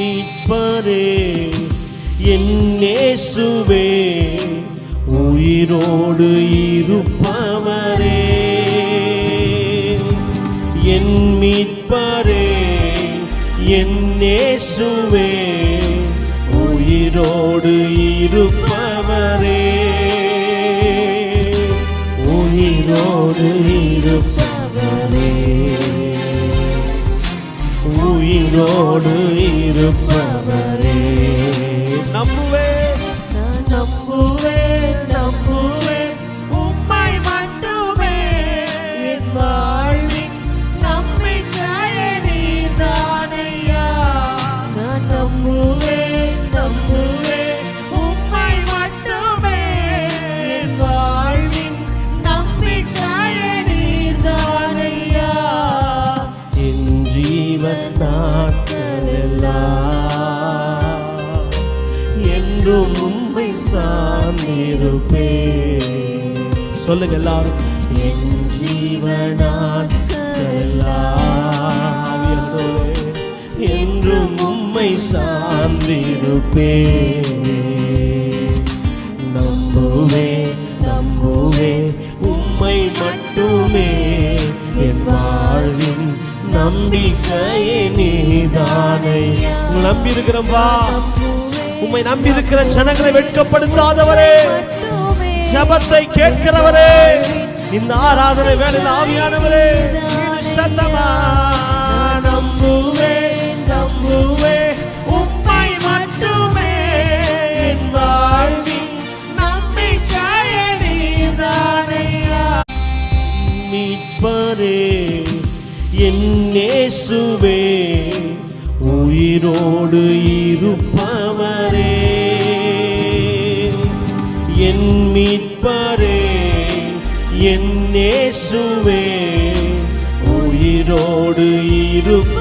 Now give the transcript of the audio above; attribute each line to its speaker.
Speaker 1: மீட்பரே என் இயேசுவே, உயிரோடு இருப்பவரே, என் மீட்பரே என் இயேசுவே, உயிரோடு இருப்பவரே, உயிரோடு இருப்பவரே, உயிரோடு இருப்பவரே. நம்புவேன், நான் நம்புவேன், நம்புவேன் உம்மை மட்டுமே, என் வாழ்வின் நம்பிக்கையே நீர்தானையா. நான் நம்புவேன், நம்புவேன் உம்மை மட்டுமே, என் வாழ்வின் நம்பிக்கையே நீர்தானையா. என் ஜீவன் என்றும் உம்மை சார்ந்திருப்பேன். சொல்லுங்க எல்லாரும். என் ஜீவனாட்களெல்லாம் என்றும் உம்மை சார்ந்திருப்பேன். நம்புவேன், நம்புவேன் உம்மை மட்டுமே, என் வாழ்வின் நம்பிக்கையே நீதானையா. நம்பி இருக்கிறோம்பா. உம்மை நம்பி இருக்கிற ஜனங்களை வெட்கப்படுத்தாதவரே, ஜெபத்தை கேட்கிறவரே, இந்த ஆராதனை வேளையில் ஆவியானவரே, சத்தமா நம்புவேன், நம்புவேன் உம்மை மட்டுமே, என் வாழ்வின் நம்பிக்கையே நீதானையா. மீட்பரே என் இயேசுவே, உயிரோடு இருப்பவரே, என் மீட்பரே என் இயேசுவே, உயிரோடு இருப்பவரே.